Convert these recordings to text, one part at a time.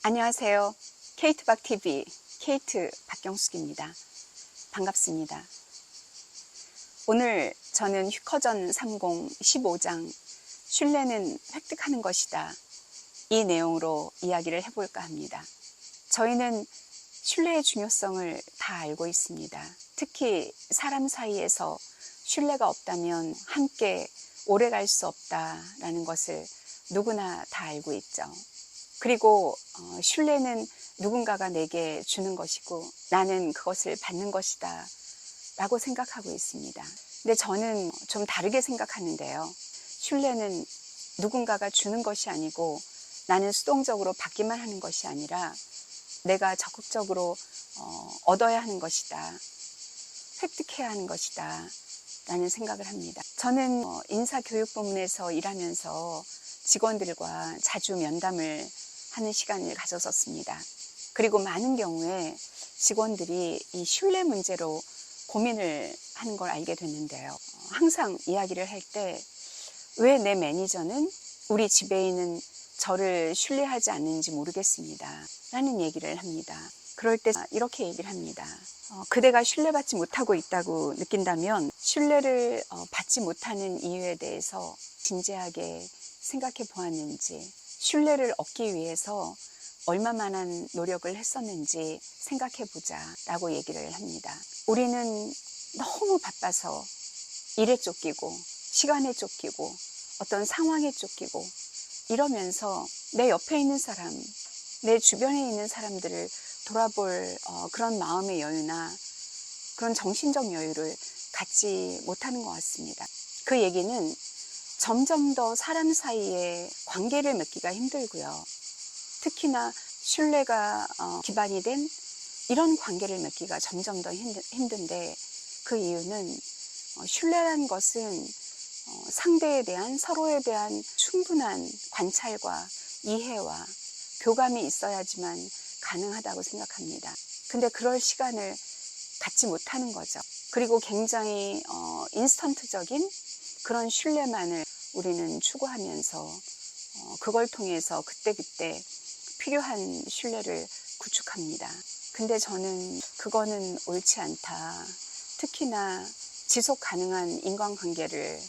안녕하세요. 케이트박TV 케이트 박경숙입니다. 반갑습니다. 오늘 저는 휴커전 30 15장 신뢰는 획득하는 것이다, 이 내용으로 이야기를 해볼까 합니다. 저희는 신뢰의 중요성을 다 알고 있습니다. 특히 사람 사이에서 신뢰가 없다면 함께 오래 갈 수 없다라는 것을 누구나 다 알고 있죠. 그리고 신뢰는 누군가가 내게 주는 것이고 나는 그것을 받는 것이다 라고 생각하고 있습니다. 근데 저는 좀 다르게 생각하는데요. 신뢰는 누군가가 주는 것이 아니고 나는 수동적으로 받기만 하는 것이 아니라 내가 적극적으로 얻어야 하는 것이다, 획득해야 하는 것이다 라는 생각을 합니다. 저는 인사교육 부문에서 일하면서 직원들과 자주 면담을 하는 시간을 가졌었습니다. 그리고 많은 경우에 직원들이 이 신뢰 문제로 고민을 하는 걸 알게 됐는데요. 항상 이야기를 할 때 왜 내 매니저는 우리 지배인은 저를 신뢰하지 않는지 모르겠습니다 라는 얘기를 합니다. 그럴 때 이렇게 얘기를 합니다. 그대가 신뢰받지 못하고 있다고 느낀다면 신뢰를 받지 못하는 이유에 대해서 진지하게 생각해 보았는지, 신뢰를 얻기 위해서 얼마만한 노력을 했었는지 생각해 보자 라고 얘기를 합니다. 우리는 너무 바빠서 일에 쫓기고 시간에 쫓기고 어떤 상황에 쫓기고 이러면서 내 옆에 있는 사람, 내 주변에 있는 사람들을 돌아볼 그런 마음의 여유나 그런 정신적 여유를 갖지 못하는 것 같습니다. 그 얘기는 점점 더 사람 사이에 관계를 맺기가 힘들고요. 특히나 신뢰가 기반이 된 이런 관계를 맺기가 점점 더 힘든데, 그 이유는 신뢰라는 것은 상대에 대한, 서로에 대한 충분한 관찰과 이해와 교감이 있어야지만 가능하다고 생각합니다. 근데 그럴 시간을 갖지 못하는 거죠. 그리고 굉장히 인스턴트적인 그런 신뢰만을 우리는 추구하면서 그걸 통해서 그때그때 필요한 신뢰를 구축합니다. 근데 저는 그거는 옳지 않다. 특히나 지속 가능한 인간관계를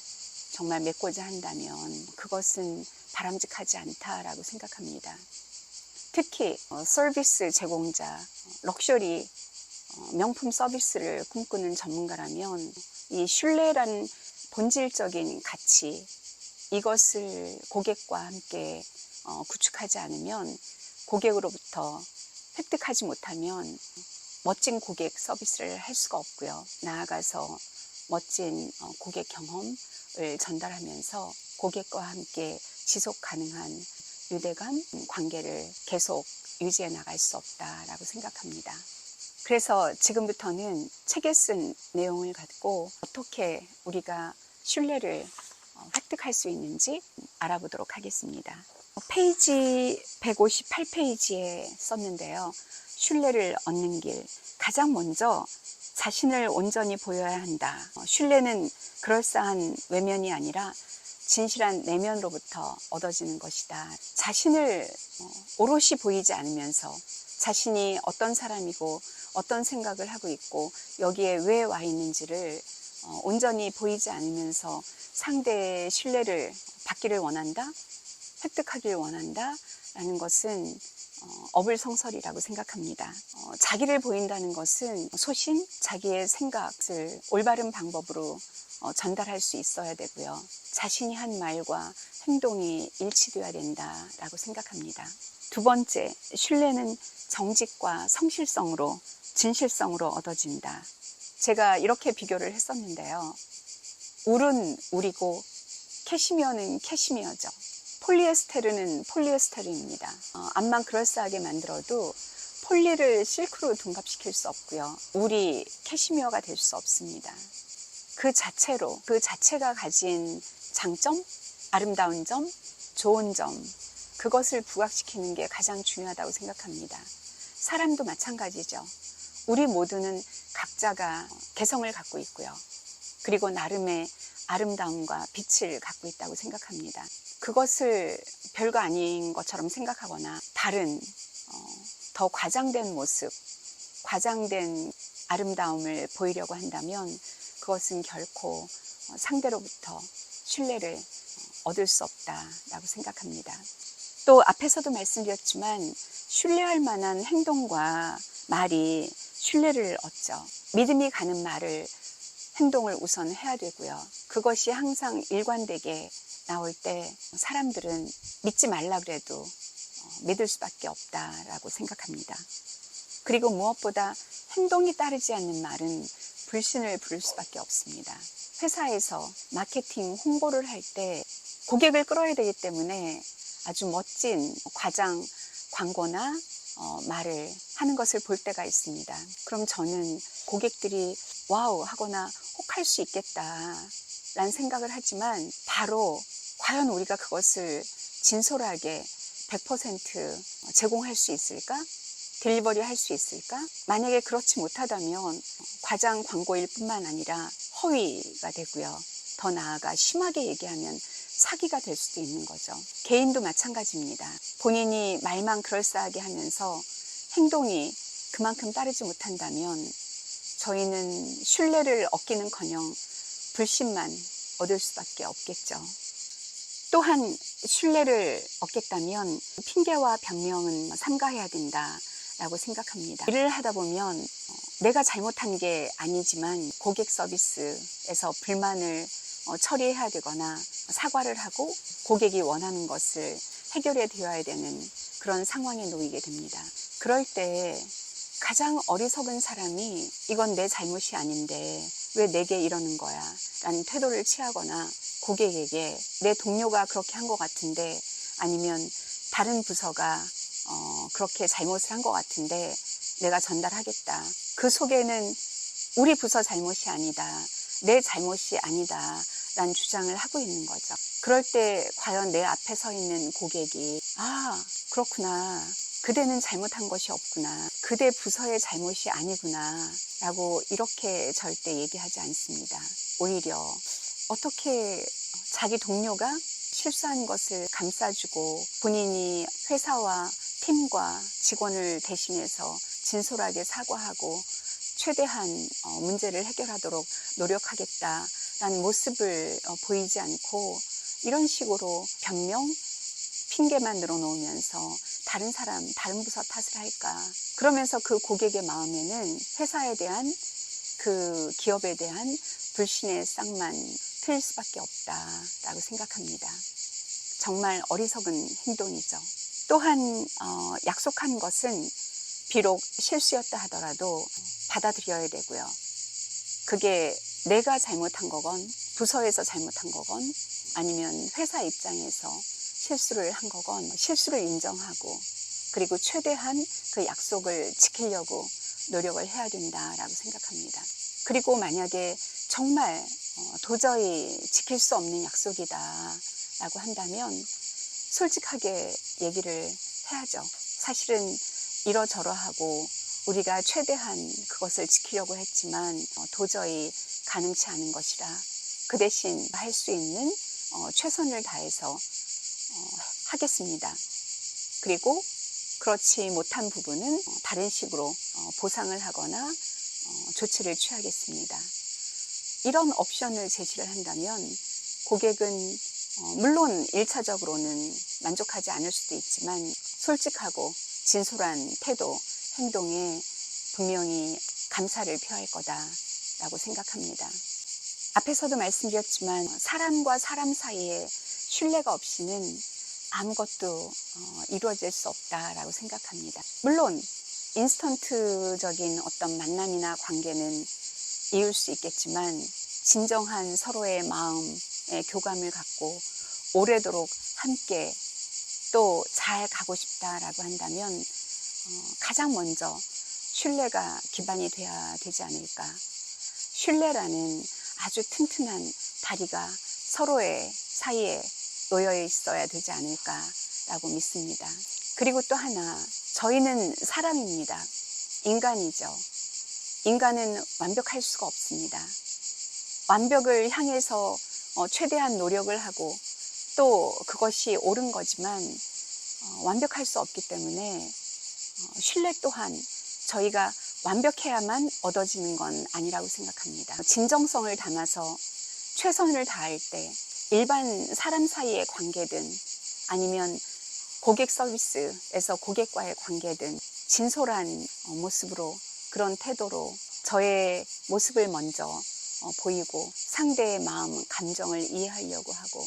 정말 맺고자 한다면 그것은 바람직하지 않다라고 생각합니다. 특히 서비스 제공자, 럭셔리 명품 서비스를 꿈꾸는 전문가라면 이 신뢰라는 본질적인 가치, 이것을 고객과 함께 구축하지 않으면, 고객으로부터 획득하지 못하면 멋진 고객 서비스를 할 수가 없고요. 나아가서 멋진 고객 경험을 전달하면서 고객과 함께 지속 가능한 유대감, 관계를 계속 유지해 나갈 수 없다라고 생각합니다. 그래서 지금부터는 책에 쓴 내용을 갖고 어떻게 우리가 신뢰를 획득할 수 있는지 알아보도록 하겠습니다. 페이지 158페이지에 썼는데요. 신뢰를 얻는 길. 가장 먼저 자신을 온전히 보여야 한다. 신뢰는 그럴싸한 외면이 아니라 진실한 내면으로부터 얻어지는 것이다. 자신을 오롯이 보이지 않으면서 자신이 어떤 사람이고 어떤 생각을 하고 있고 여기에 왜 와 있는지를 온전히 보이지 않으면서 상대의 신뢰를 받기를 원한다, 획득하기를 원한다 라는 것은 어불성설이라고 생각합니다. 자기를 보인다는 것은 소신, 자기의 생각을 올바른 방법으로 전달할 수 있어야 되고요. 자신이 한 말과 행동이 일치되어야 된다라고 생각합니다. 두 번째, 신뢰는 정직과 성실성으로, 진실성으로 얻어진다. 제가 이렇게 비교를 했었는데요. 울은 울이고 캐시미어는 캐시미어죠. 폴리에스테르는 폴리에스테르입니다. 암만 그럴싸하게 만들어도 폴리를 실크로 둔갑시킬 수 없고요. 울이 캐시미어가 될 수 없습니다. 그 자체가 가진 장점, 아름다운 점, 좋은 점, 그것을 부각시키는 게 가장 중요하다고 생각합니다. 사람도 마찬가지죠. 우리 모두는 각자가 개성을 갖고 있고요. 그리고 나름의 아름다움과 빛을 갖고 있다고 생각합니다. 그것을 별거 아닌 것처럼 생각하거나 다른 더 과장된 모습, 과장된 아름다움을 보이려고 한다면 그것은 결코 상대로부터 신뢰를 얻을 수 없다라고 생각합니다. 또 앞에서도 말씀드렸지만 신뢰할 만한 행동과 말이 신뢰를 얻죠. 믿음이 가는 말을, 행동을 우선 해야 되고요. 그것이 항상 일관되게 나올 때 사람들은 믿지 말라 그래도 믿을 수밖에 없다라고 생각합니다. 그리고 무엇보다 행동이 따르지 않는 말은 불신을 부를 수밖에 없습니다. 회사에서 마케팅 홍보를 할 때 고객을 끌어야 되기 때문에 아주 멋진 과장 광고나 말을 하는 것을 볼 때가 있습니다. 그럼 저는 고객들이 와우 하거나 혹할 수 있겠다 라는 생각을 하지만 바로 과연 우리가 그것을 진솔하게 100% 제공할 수 있을까? 딜리버리 할 수 있을까? 만약에 그렇지 못하다면 과장 광고일 뿐만 아니라 허위가 되고요. 더 나아가 심하게 얘기하면 사기가 될 수도 있는 거죠. 개인도 마찬가지입니다. 본인이 말만 그럴싸하게 하면서 행동이 그만큼 따르지 못한다면 저희는 신뢰를 얻기는커녕 불신만 얻을 수밖에 없겠죠. 또한 신뢰를 얻겠다면 핑계와 변명은 삼가해야 된다라고 생각합니다. 일을 하다 보면 내가 잘못한 게 아니지만 고객 서비스에서 불만을 처리해야 되거나 사과를 하고 고객이 원하는 것을 해결해 드려야 되는 그런 상황에 놓이게 됩니다. 그럴 때 가장 어리석은 사람이 이건 내 잘못이 아닌데 왜 내게 이러는 거야 라는 태도를 취하거나 고객에게 내 동료가 그렇게 한 것 같은데 아니면 다른 부서가 그렇게 잘못을 한 것 같은데 내가 전달하겠다. 그 속에는 우리 부서 잘못이 아니다. 내 잘못이 아니다. 라는 주장을 하고 있는 거죠. 그럴 때 과연 내 앞에 서 있는 고객이 아 그렇구나. 그대는 잘못한 것이 없구나. 그대 부서의 잘못이 아니구나. 라고 이렇게 절대 얘기하지 않습니다. 오히려 어떻게 자기 동료가 실수한 것을 감싸주고 본인이 회사와 팀과 직원을 대신해서 진솔하게 사과하고 최대한 문제를 해결하도록 노력하겠다라는 모습을 보이지 않고 이런 식으로 변명, 핑계만 늘어놓으면서 다른 사람, 다른 부서 탓을 할까? 그러면서 그 고객의 마음에는 회사에 대한 그 기업에 대한 불신의 쌍만 트일 수밖에 없다라고 생각합니다. 정말 어리석은 행동이죠. 또한 약속한 것은 비록 실수였다 하더라도 받아들여야 되고요. 그게 내가 잘못한 거건 부서에서 잘못한 거건 아니면 회사 입장에서 실수를 한 거건 실수를 인정하고 그리고 최대한 그 약속을 지키려고 노력을 해야 된다라고 생각합니다. 그리고 만약에 정말 도저히 지킬 수 없는 약속이다 라고 한다면 솔직하게 얘기를 해야죠. 사실은 이러저러하고 우리가 최대한 그것을 지키려고 했지만 도저히 가능치 않은 것이라 그 대신 할 수 있는 최선을 다해서 하겠습니다. 그리고 그렇지 못한 부분은 다른 식으로 보상을 하거나 조치를 취하겠습니다. 이런 옵션을 제시를 한다면 고객은 물론 1차적으로는 만족하지 않을 수도 있지만 솔직하고 진솔한 태도, 행동에 분명히 감사를 표할 거다라고 생각합니다. 앞에서도 말씀드렸지만 사람과 사람 사이에 신뢰가 없이는 아무것도 이루어질 수 없다라고 생각합니다. 물론 인스턴트적인 어떤 만남이나 관계는 이룰 수 있겠지만 진정한 서로의 마음의 교감을 갖고 오래도록 함께 또 잘 가고 싶다라고 한다면 가장 먼저 신뢰가 기반이 돼야 되지 않을까. 신뢰라는 아주 튼튼한 다리가 서로의 사이에 놓여 있어야 되지 않을까라고 믿습니다. 그리고 또 하나, 저희는 사람입니다. 인간이죠. 인간은 완벽할 수가 없습니다. 완벽을 향해서 최대한 노력을 하고 또 그것이 옳은 거지만 완벽할 수 없기 때문에 신뢰 또한 저희가 완벽해야만 얻어지는 건 아니라고 생각합니다. 진정성을 담아서 최선을 다할 때 일반 사람 사이의 관계든 아니면 고객 서비스에서 고객과의 관계든 진솔한 모습으로, 그런 태도로 저의 모습을 먼저 보이고 상대의 마음, 감정을 이해하려고 하고,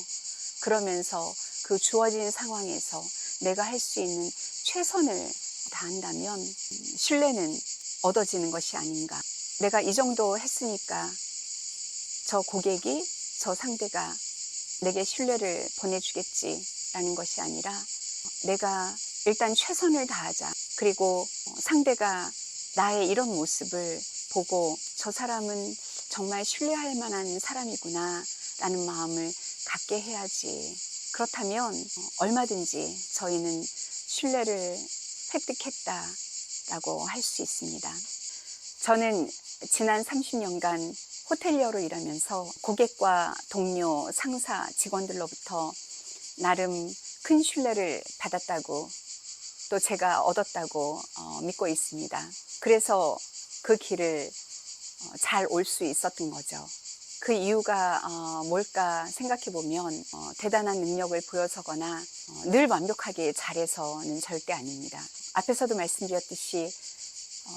그러면서 그 주어진 상황에서 내가 할 수 있는 최선을 다한다면 신뢰는 얻어지는 것이 아닌가. 내가 이 정도 했으니까 저 고객이, 저 상대가 내게 신뢰를 보내주겠지라는 것이 아니라 내가 일단 최선을 다하자. 그리고 상대가 나의 이런 모습을 보고 저 사람은 정말 신뢰할 만한 사람이구나 라는 마음을 갖게 해야지. 그렇다면 얼마든지 저희는 신뢰를 획득했다라고 할 수 있습니다. 저는 지난 30년간 호텔리어로 일하면서 고객과 동료, 상사, 직원들로부터 나름 큰 신뢰를 받았다고, 또 제가 얻었다고 믿고 있습니다. 그래서 그 길을 잘 올 수 있었던 거죠. 그 이유가 뭘까 생각해 보면 대단한 능력을 보여서거나 늘 완벽하게 잘해서는 절대 아닙니다. 앞에서도 말씀드렸듯이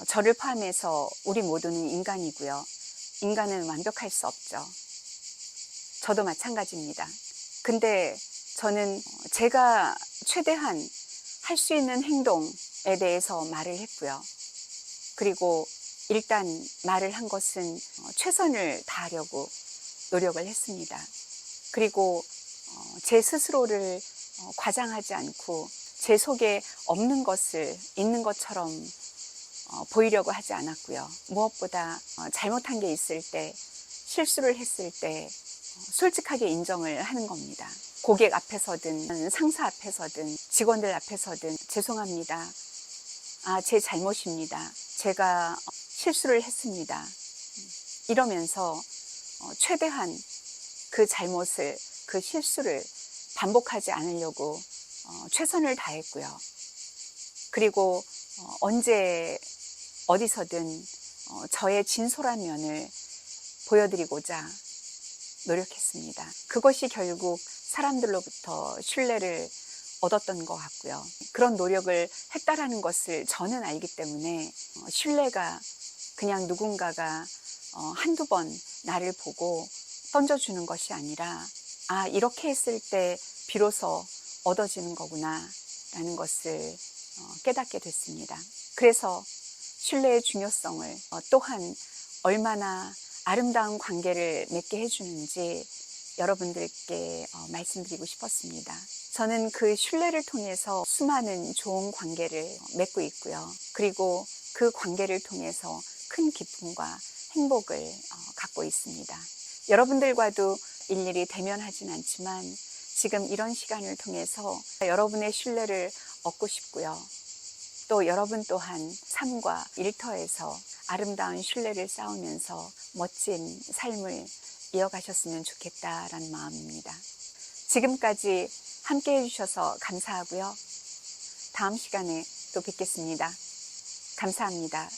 저를 포함해서 우리 모두는 인간이고요. 인간은 완벽할 수 없죠. 저도 마찬가지입니다. 근데 저는 제가 최대한 할 수 있는 행동에 대해서 말을 했고요. 그리고 일단 말을 한 것은 최선을 다하려고 노력을 했습니다. 그리고 제 스스로를 과장하지 않고 제 속에 없는 것을 있는 것처럼 보이려고 하지 않았고요. 무엇보다 잘못한 게 있을 때, 실수를 했을 때 솔직하게 인정을 하는 겁니다. 고객 앞에서든 상사 앞에서든 직원들 앞에서든 죄송합니다. 제 잘못입니다. 제가 실수를 했습니다. 이러면서 최대한 그 잘못을, 그 실수를 반복하지 않으려고 최선을 다했고요. 그리고 언제 어디서든 저의 진솔한 면을 보여드리고자 노력했습니다. 그것이 결국 사람들로부터 신뢰를 얻었던 것 같고요. 그런 노력을 했다라는 것을 저는 알기 때문에 신뢰가 그냥 누군가가 한두 번 나를 보고 던져주는 것이 아니라 이렇게 했을 때 비로소 얻어지는 거구나 라는 것을 깨닫게 됐습니다. 그래서 신뢰의 중요성을 또한 얼마나 아름다운 관계를 맺게 해주는지 여러분들께 말씀드리고 싶었습니다. 저는 그 신뢰를 통해서 수많은 좋은 관계를 맺고 있고요. 그리고 그 관계를 통해서 큰 기쁨과 행복을 갖고 있습니다. 여러분들과도 일일이 대면하진 않지만 지금 이런 시간을 통해서 여러분의 신뢰를 얻고 싶고요. 또 여러분 또한 삶과 일터에서 아름다운 신뢰를 쌓으면서 멋진 삶을 이어가셨으면 좋겠다라는 마음입니다. 지금까지 함께 해주셔서 감사하고요. 다음 시간에 또 뵙겠습니다. 감사합니다.